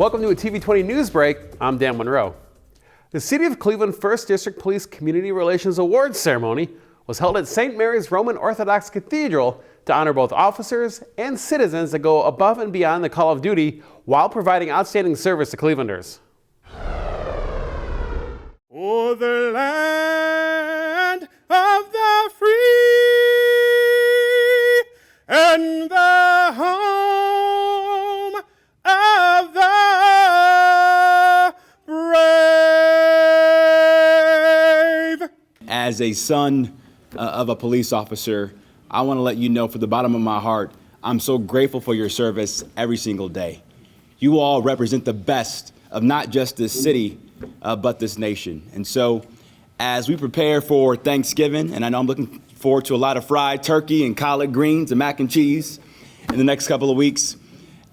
Welcome to a TV20 News Break. I'm Dan Monroe. The City of Cleveland 1st District Police Community Relations Awards ceremony was held at St. Mary's Roman Orthodox Cathedral to honor both officers and citizens that go above and beyond the call of duty while providing outstanding service to Clevelanders. Oh, the land of the free and the home of the brave. As a son of a police officer, I want to let you know from the bottom of my heart, I'm so grateful for your service every single day. You all represent the best of not just this city, but this nation. And so as we prepare for Thanksgiving, and I know I'm looking forward to a lot of fried turkey and collard greens and mac and cheese in the next couple of weeks,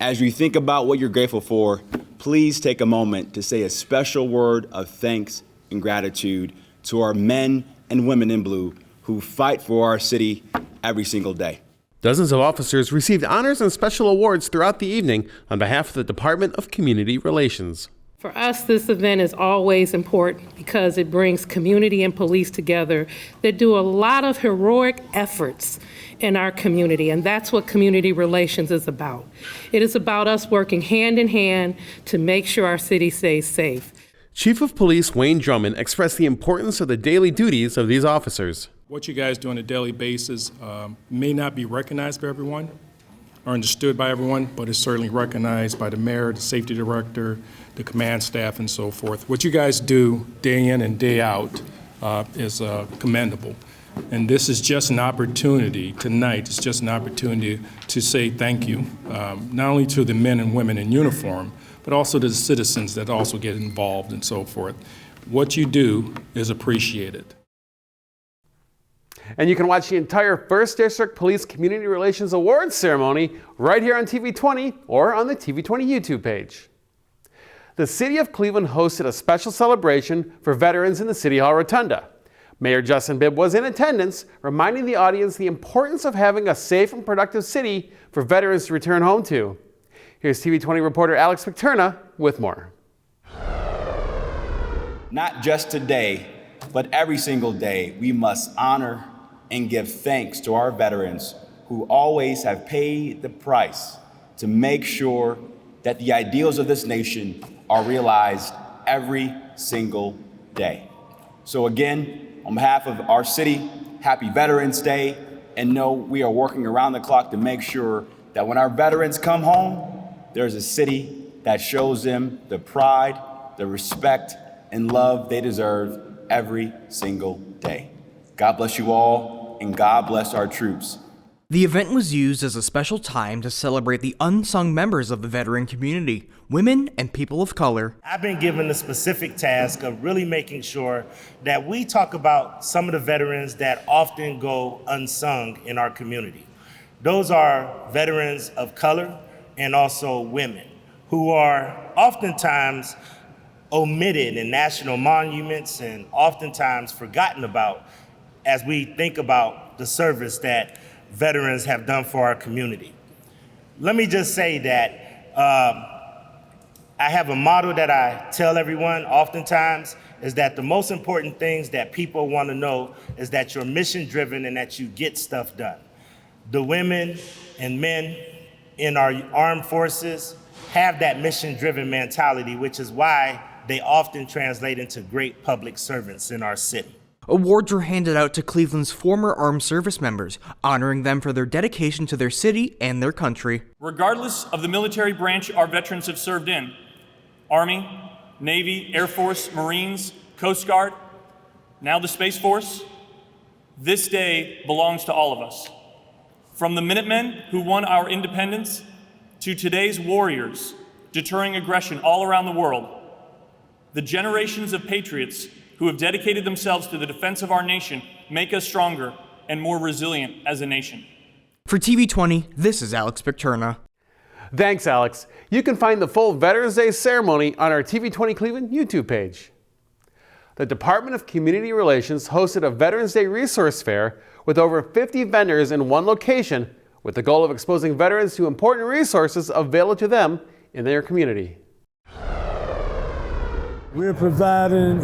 as you think about what you're grateful for, please take a moment to say a special word of thanks and gratitude to our men and women in blue who fight for our city every single day. Dozens of officers received honors and special awards throughout the evening on behalf of the Department of Community Relations. For us, this event is always important because it brings community and police together that do a lot of heroic efforts in our community, and that's what community relations is about. It is about us working hand in hand to make sure our city stays safe. Chief of Police Wayne Drummond expressed the importance of the daily duties of these officers. What you guys do on a daily basis may not be recognized by everyone or understood by everyone, but it's certainly recognized by the mayor, the safety director, the command staff, and so forth. What you guys do day in and day out is commendable. And this is just an opportunity tonight. It's just an opportunity to say thank you, not only to the men and women in uniform, but also to the citizens that also get involved and so forth. What you do is appreciated. And you can watch the entire 1st District Police Community Relations Awards ceremony right here on TV20 or on the TV20 YouTube page. The City of Cleveland hosted a special celebration for veterans in the City Hall Rotunda. Mayor Justin Bibb was in attendance, reminding the audience the importance of having a safe and productive city for veterans to return home to. Here's TV20 reporter Alex Victerna with more. Not just today, but every single day, we must honor and give thanks to our veterans who always have paid the price to make sure that the ideals of this nation are realized every single day. So again, on behalf of our city, happy Veterans Day, and know we are working around the clock to make sure that when our veterans come home, there's a city that shows them the pride, the respect, and love they deserve every single day. God bless you all, and God bless our troops. The event was used as a special time to celebrate the unsung members of the veteran community, women and people of color. I've been given the specific task of really making sure that we talk about some of the veterans that often go unsung in our community. Those are veterans of color and also women who are oftentimes omitted in national monuments and oftentimes forgotten about as we think about the service that veterans have done for our community. Let me just say that I have a motto that I tell everyone oftentimes is that the most important things that people want to know is that you're mission driven and that you get stuff done. The women and men in our armed forces have that mission driven mentality, which is why they often translate into great public servants in our city. Awards were handed out to Cleveland's former armed service members, honoring them for their dedication to their city and their country. Regardless of the military branch our veterans have served in, Army, Navy, Air Force, Marines, Coast Guard, now the Space Force, this day belongs to all of us. From the Minutemen who won our independence to today's warriors deterring aggression all around the world, the generations of patriots who have dedicated themselves to the defense of our nation make us stronger and more resilient as a nation. For TV20, this is Alex Victerna. Thanks, Alex. You can find the full Veterans Day ceremony on our TV20 Cleveland YouTube page. The Department of Community Relations hosted a Veterans Day resource fair with over 50 vendors in one location with the goal of exposing veterans to important resources available to them in their community. We're providing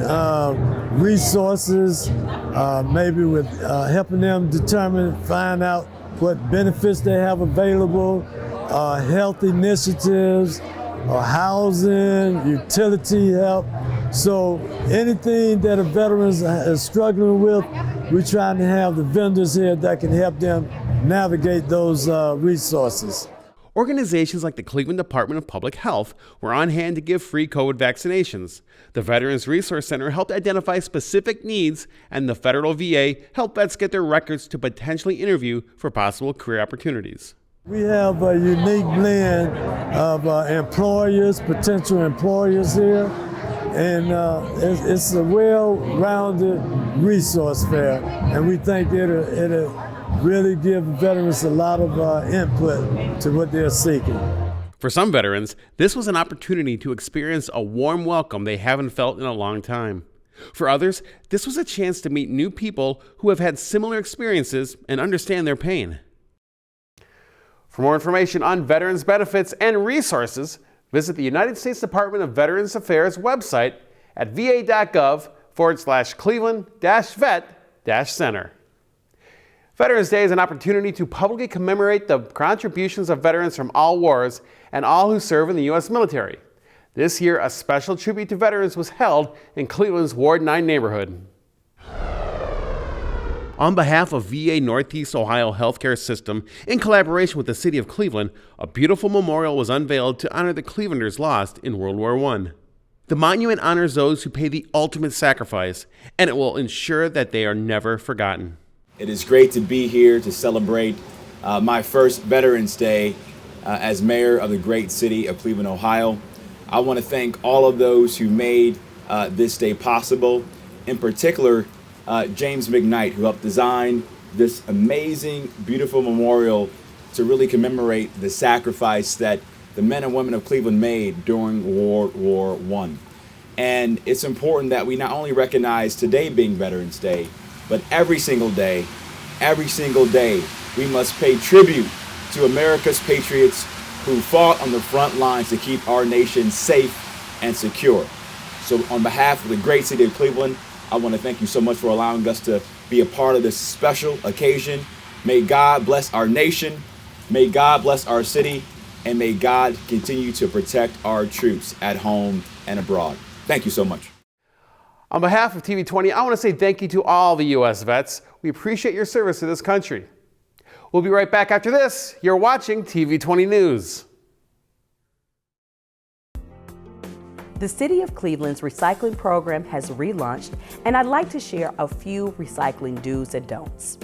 resources, maybe with helping them find out what benefits they have available, health initiatives, housing, utility help. So anything that a veteran is struggling with, we're trying to have the vendors here that can help them navigate those resources. Organizations like the Cleveland Department of Public Health were on hand to give free COVID vaccinations. The Veterans Resource Center helped identify specific needs, and the federal VA helped vets get their records to potentially interview for possible career opportunities. We have a unique blend of employers, potential employers here, and it's a well-rounded resource fair, and we think it'll really give veterans a lot of input to what they're seeking. For some veterans, this was an opportunity to experience a warm welcome they haven't felt in a long time. For others, this was a chance to meet new people who have had similar experiences and understand their pain. For more information on veterans benefits and resources, visit the United States Department of Veterans Affairs website at va.gov/Cleveland-vet-center. Veterans Day is an opportunity to publicly commemorate the contributions of veterans from all wars and all who serve in the U.S. military. This year, a special tribute to veterans was held in Cleveland's Ward 9 neighborhood. On behalf of VA Northeast Ohio Healthcare System, in collaboration with the City of Cleveland, a beautiful memorial was unveiled to honor the Clevelanders lost in World War I. The monument honors those who pay the ultimate sacrifice, and it will ensure that they are never forgotten. It is great to be here to celebrate my first Veterans Day as mayor of the great city of Cleveland, Ohio. I want to thank all of those who made this day possible, in particular James McKnight, who helped design this amazing, beautiful memorial to really commemorate the sacrifice that the men and women of Cleveland made during World War I. And it's important that we not only recognize today being Veterans Day, but every single day, we must pay tribute to America's patriots who fought on the front lines to keep our nation safe and secure. So on behalf of the great city of Cleveland, I want to thank you so much for allowing us to be a part of this special occasion. May God bless our nation, may God bless our city, and may God continue to protect our troops at home and abroad. Thank you so much. On behalf of TV20, I want to say thank you to all the U.S. vets. We appreciate your service to this country. We'll be right back after this. You're watching TV20 News. The City of Cleveland's recycling program has relaunched, and I'd like to share a few recycling do's and don'ts.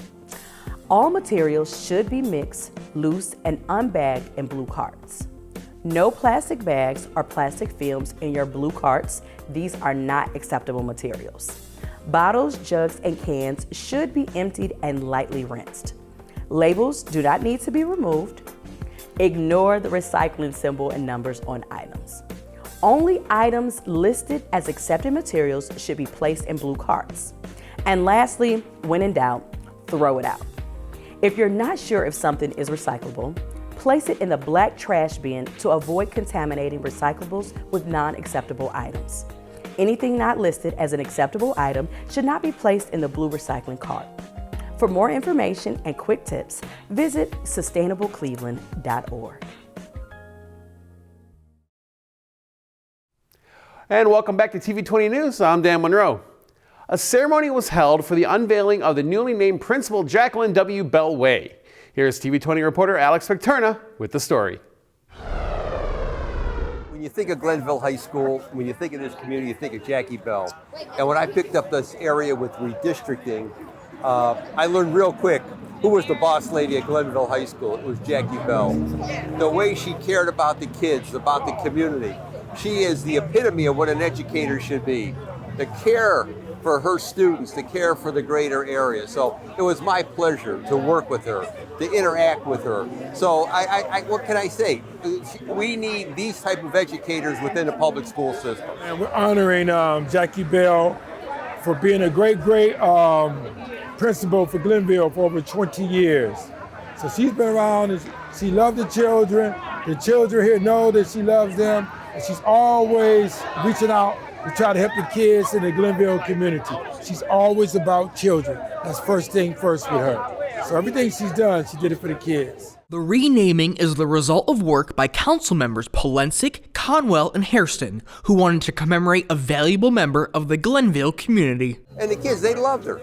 All materials should be mixed, loose, and unbagged in blue carts. No plastic bags or plastic films in your blue carts. These are not acceptable materials. Bottles, jugs, and cans should be emptied and lightly rinsed. Labels do not need to be removed. Ignore the recycling symbol and numbers on items. Only items listed as accepted materials should be placed in blue carts. And lastly, when in doubt, throw it out. If you're not sure if something is recyclable, place it in the black trash bin to avoid contaminating recyclables with non-acceptable items. Anything not listed as an acceptable item should not be placed in the blue recycling cart. For more information and quick tips, visit sustainablecleveland.org. And welcome back to TV20 News. I'm Dan Monroe. A ceremony was held for the unveiling of the newly named Principal Jacqueline W. Bell Way. Here's TV20 reporter Alex Victerna with the story. When you think of Glenville High School, when you think of this community, you think of Jackie Bell. And when I picked up this area with redistricting, I learned real quick who was the boss lady at Glenville High School. It was Jackie Bell. The way she cared about the kids, about the community. She is the epitome of what an educator should be. The care for her students, the care for the greater area. So it was my pleasure to work with her, to interact with her. So what can I say? We need these type of educators within the public school system. And we're honoring Jackie Bell for being a great principal for Glenville for over 20 years. So she's been around and she loved the children. The children here know that she loves them. And she's always reaching out to try to help the kids in the Glenville community. She's always about children. That's first thing first with her. So everything she's done, she did it for the kids. The renaming is the result of work by council members Polensic, Conwell, and Hairston, who wanted to commemorate a valuable member of the Glenville community. And the kids, they loved her.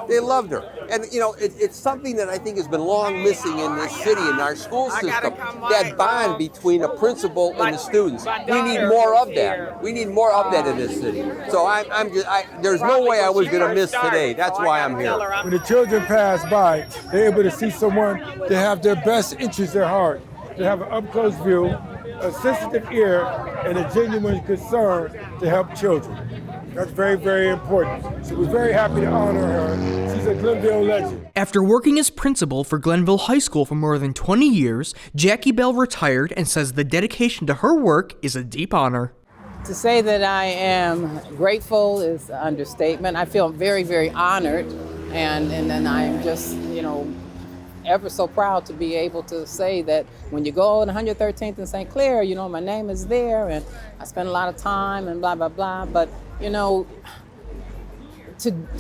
They loved her. And, you know, it's something that I think has been long missing in this city, in our school system, that bond between a principal and the students. We need more of that. We need more of that in this city. So there's no way I was going to miss today. That's why I'm here. When the children pass by, they're able to see someone that have their best interests at heart, to have an up-close view, a sensitive ear, and a genuine concern to help children. That's very, very important. So we're very happy to honor her. She's a Glenville legend. After working as principal for Glenville High School for more than 20 years, Jackie Bell retired and says the dedication to her work is a deep honor. To say that I am grateful is an understatement. I feel very, very honored, and then I am just, ever so proud to be able to say that when you go on 113th in St. Clair, my name is there, and I spend a lot of time and blah, blah, blah. But,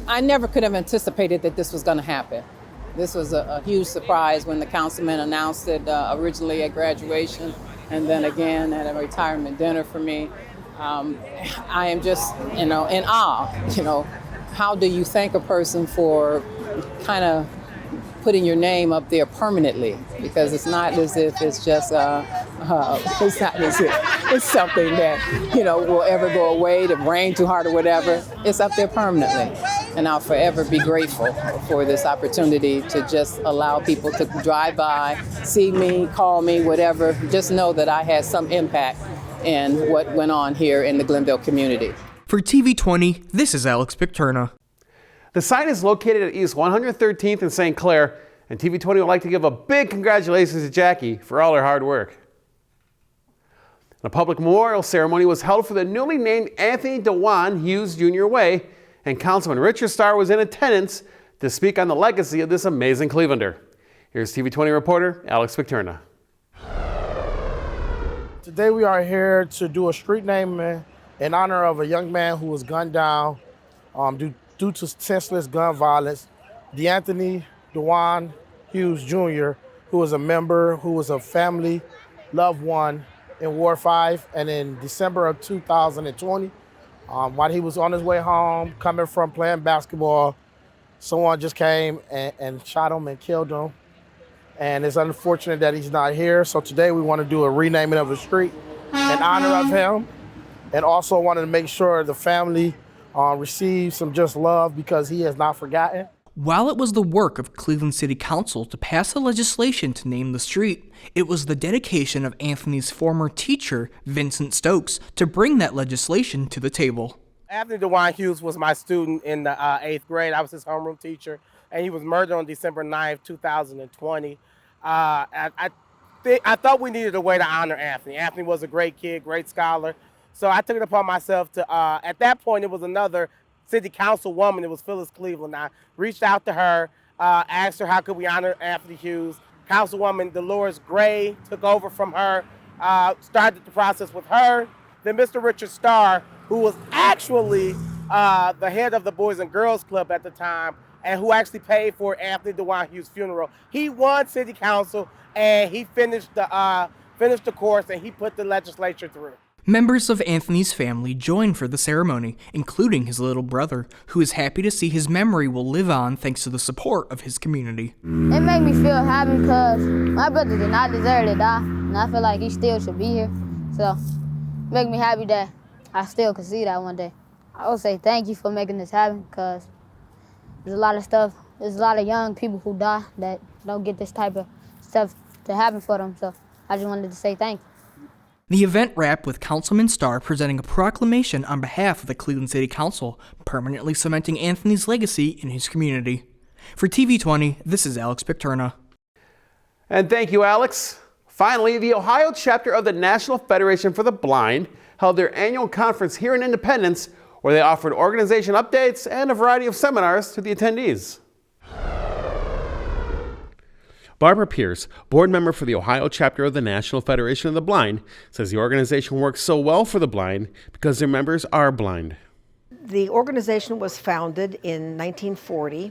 I never could have anticipated that this was going to happen. This was a huge surprise when the councilman announced it originally at graduation, and then again at a retirement dinner for me. I am just, in awe. How do you thank a person for kind of putting your name up there permanently? Because it's not as if it's just, it's not as if it's something that, will ever go away, to rain too hard or whatever. It's up there permanently. And I'll forever be grateful for this opportunity to just allow people to drive by, see me, call me, whatever. Just know that I had some impact in what went on here in the Glenville community. For TV20, this is Alex Picterna. The site is located at East 113th in St. Clair, and TV20 would like to give a big congratulations to Jackie for all her hard work. A public memorial ceremony was held for the newly named Anthony DeJuan Hughes Jr. Way, and Councilman Richard Starr was in attendance to speak on the legacy of this amazing Clevelander. Here's TV20 reporter Alex Picterna. Today we are here to do a street naming in honor of a young man who was gunned down due to senseless gun violence, Anthony DeJuan Hughes Jr., who was a member, who was a family loved one in Ward 5. And in December of 2020, while he was on his way home, coming from playing basketball, someone just came and shot him and killed him. And it's unfortunate that he's not here. So today we want to do a renaming of the street in honor of him, and also wanted to make sure the family receives some just love because he has not forgotten. While it was the work of Cleveland City Council to pass the legislation to name the street, it was the dedication of Anthony's former teacher, Vincent Stokes, to bring that legislation to the table. Anthony DeJuan Hughes was my student in the 8th grade. I was his homeroom teacher, and he was murdered on December 9th, 2020. I thought we needed a way to honor Anthony. Anthony was a great kid, great scholar. So I took it upon myself to, at that point, it was another city council woman. It was Phyllis Cleveland. I reached out to her, asked her how could we honor Anthony Hughes. Councilwoman Dolores Gray took over from her, started the process with her. Then Mr. Richard Starr, who was actually the head of the Boys and Girls Club at the time, and who actually paid for Anthony DeJuan Hughes' funeral. He won city council, and he finished the course, and he put the legislature through. Members of Anthony's family joined for the ceremony, including his little brother, who is happy to see his memory will live on thanks to the support of his community. It made me feel happy because my brother did not deserve to die, and I feel like he still should be here. So it makes me happy that I still could see that one day. I would say thank you for making this happen, because there's a lot of stuff, there's a lot of young people who die that don't get this type of stuff to happen for them. So I just wanted to say thank you. The event wrapped with Councilman Starr presenting a proclamation on behalf of the Cleveland City Council, permanently cementing Anthony's legacy in his community. For TV20, this is Alex Picterna. And thank you, Alex. Finally, the Ohio chapter of the National Federation for the Blind held their annual conference here in Independence, where they offered organization updates and a variety of seminars to the attendees. Barbara Pierce, board member for the Ohio chapter of the National Federation of the Blind, says the organization works so well for the blind because their members are blind. The organization was founded in 1940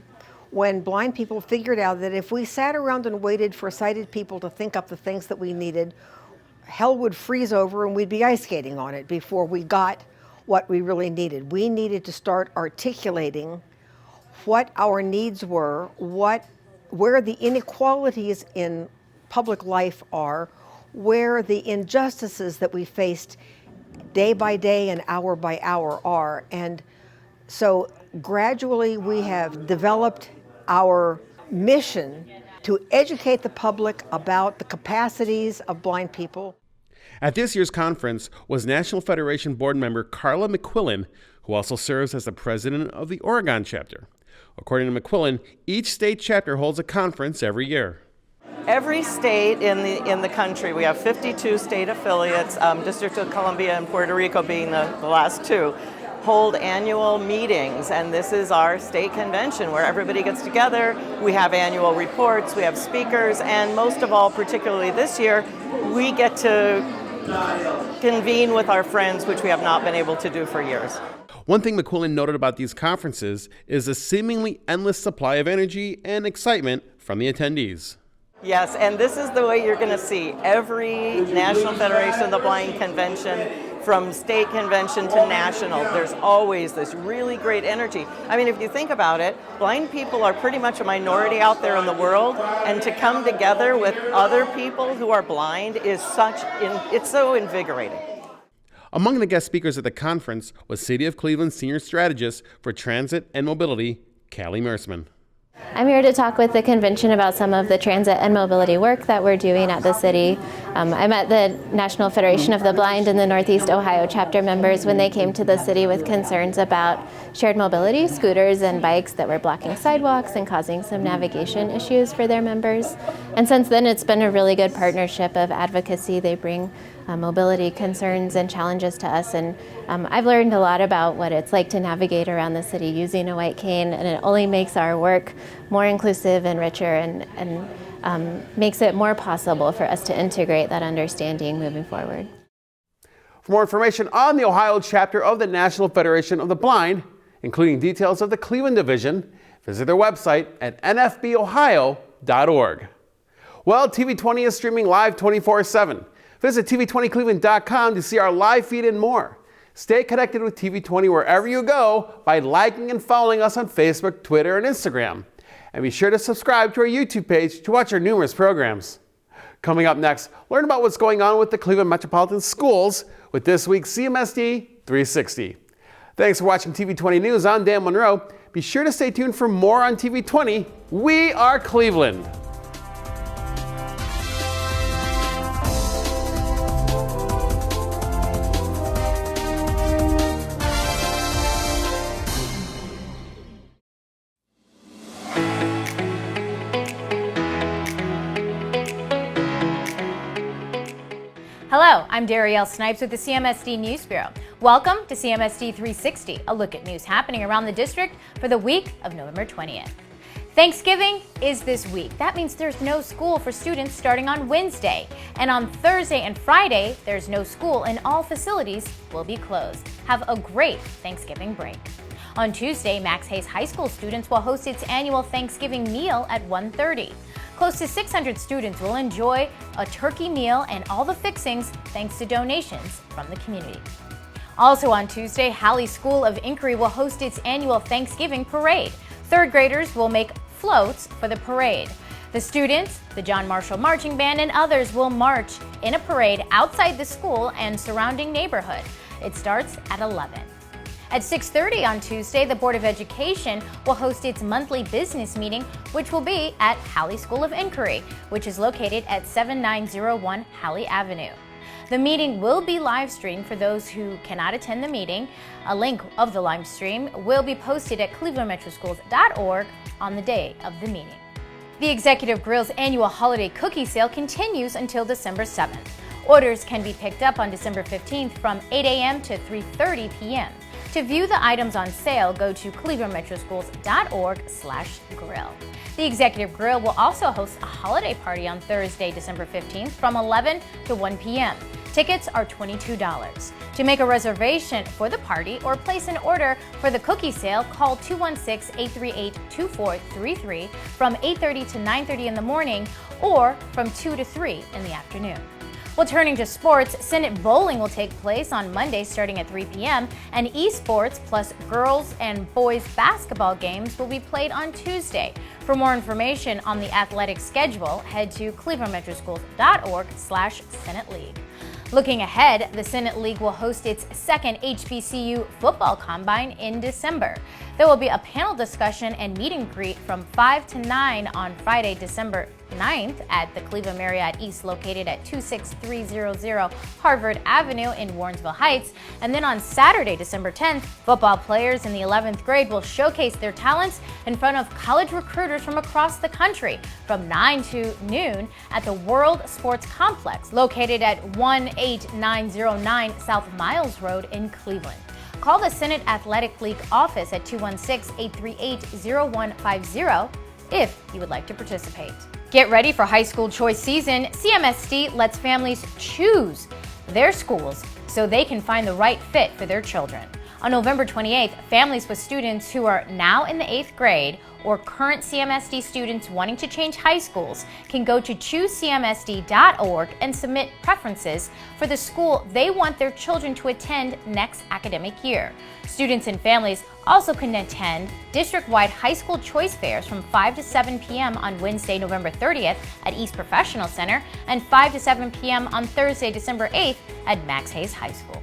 when blind people figured out that if we sat around and waited for sighted people to think up the things that we needed, hell would freeze over and we'd be ice skating on it before we got what we really needed. We needed to start articulating what our needs were, where the inequalities in public life are, where the injustices that we faced day by day and hour by hour are. And so gradually we have developed our mission to educate the public about the capacities of blind people. At this year's conference was National Federation board member Carla McQuillan, who also serves as the president of the Oregon chapter. According to McQuillan, each state chapter holds a conference every year. Every state in the country, we have 52 state affiliates, District of Columbia and Puerto Rico being the last two, hold annual meetings, and this is our state convention where everybody gets together. We have annual reports, we have speakers, and most of all, particularly this year, we get to convene with our friends, which we have not been able to do for years. One thing McQuillan noted about these conferences is the seemingly endless supply of energy and excitement from the attendees. Yes, and this is the way you're going to see every National Federation of the Blind convention, from state convention to national. There's always this really great energy. I mean, if you think about it, blind people are pretty much a minority out there in the world, and to come together with other people who are blind is it's so invigorating. Among the guest speakers at the conference was City of Cleveland Senior Strategist for Transit and Mobility, Callie Mersman. I'm here to talk with the convention about some of the transit and mobility work that we're doing at the city. I met the National Federation of the Blind and the Northeast Ohio chapter members when they came to the city with concerns about shared mobility, scooters and bikes that were blocking sidewalks and causing some navigation issues for their members. And since then, it's been a really good partnership of advocacy. They bring mobility concerns and challenges to us, and I've learned a lot about what it's like to navigate around the city using a white cane, and it only makes our work more inclusive and richer, and makes it more possible for us to integrate that understanding moving forward. For more information on the Ohio chapter of the National Federation of the Blind, including details of the Cleveland division, visit their website at nfbohio.org. Well, TV20 is streaming live 24/7. Visit TV20Cleveland.com to see our live feed and more. Stay connected with TV20 wherever you go by liking and following us on Facebook, Twitter, and Instagram. And be sure to subscribe to our YouTube page to watch our numerous programs. Coming up next, learn about what's going on with the Cleveland Metropolitan Schools with this week's CMSD 360. Thanks for watching TV20 News. I'm Dan Monroe. Be sure to stay tuned for more on TV20. We are Cleveland. Hello, I'm Darielle Snipes with the CMSD News Bureau. Welcome to CMSD 360, a look at news happening around the district for the week of November 20th. Thanksgiving is this week. That means there's no school for students starting on Wednesday. And on Thursday and Friday, there's no school and all facilities will be closed. Have a great Thanksgiving break. On Tuesday, Max Hayes High School students will host its annual Thanksgiving meal at 1:30. Close to 600 students will enjoy a turkey meal and all the fixings thanks to donations from the community. Also on Tuesday, Halley School of Inquiry will host its annual Thanksgiving parade. Third graders will make floats for the parade. The students, the John Marshall Marching Band, and others will march in a parade outside the school and surrounding neighborhood. It starts at 11. At 6:30 on Tuesday, the Board of Education will host its monthly business meeting, which will be at Halley School of Inquiry, which is located at 7901 Halley Avenue. The meeting will be live streamed for those who cannot attend the meeting. A link of the live stream will be posted at clevelandmetroschools.org on the day of the meeting. The Executive Grill's annual holiday cookie sale continues until December 7th. Orders can be picked up on December 15th from 8 a.m. to 3:30 p.m. To view the items on sale, go to clevelandmetroschools.org/grill. The Executive Grill will also host a holiday party on Thursday, December 15th from 11 to 1 p.m. Tickets are $22. To make a reservation for the party or place an order for the cookie sale, call 216-838-2433 from 8:30 to 9:30 in the morning or from 2 to 3 in the afternoon. Well, turning to sports, Senate Bowling will take place on Monday starting at 3 p.m. and esports plus girls and boys basketball games will be played on Tuesday. For more information on the athletic schedule, head to clevelandmetroschools.org/Senate League. Looking ahead, the Senate League will host its second HBCU football combine in December. There will be a panel discussion and meet and greet from 5 to 9 on Friday, December 9th at the Cleveland Marriott East located at 26300 Harvard Avenue in Warrensville Heights. And then on Saturday, December 10th, football players in the 11th grade will showcase their talents in front of college recruiters from across the country from 9 to noon at the World Sports Complex located at 18909 South Miles Road in Cleveland. Call the Senate Athletic League office at 216-838-0150 if you would like to participate. Get ready for high school choice season. CMSD lets families choose their schools so they can find the right fit for their children. On November 28th, families with students who are now in the 8th grade or current CMSD students wanting to change high schools can go to choosecmsd.org and submit preferences for the school they want their children to attend next academic year. Students and families also can attend district-wide high school choice fairs from 5 to 7 p.m. on Wednesday, November 30th at East Professional Center and 5 to 7 p.m. on Thursday, December 8th at Max Hayes High School.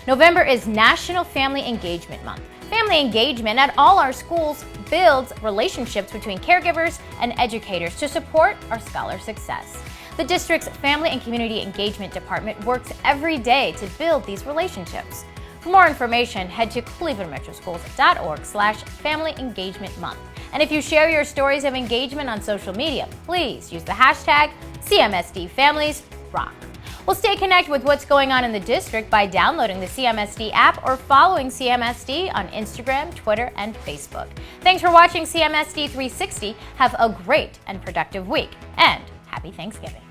November is National Family Engagement Month. Family engagement at all our schools builds relationships between caregivers and educators to support our scholar success. The district's Family and Community Engagement Department works every day to build these relationships. For more information, head to clevelandmetroschools.org/Family Engagement Month. And if you share your stories of engagement on social media, please use the hashtag CMSDFamiliesRock. Well, stay connected with what's going on in the district by downloading the CMSD app or following CMSD on Instagram, Twitter, and Facebook. Thanks for watching CMSD 360. Have a great and productive week, and happy Thanksgiving.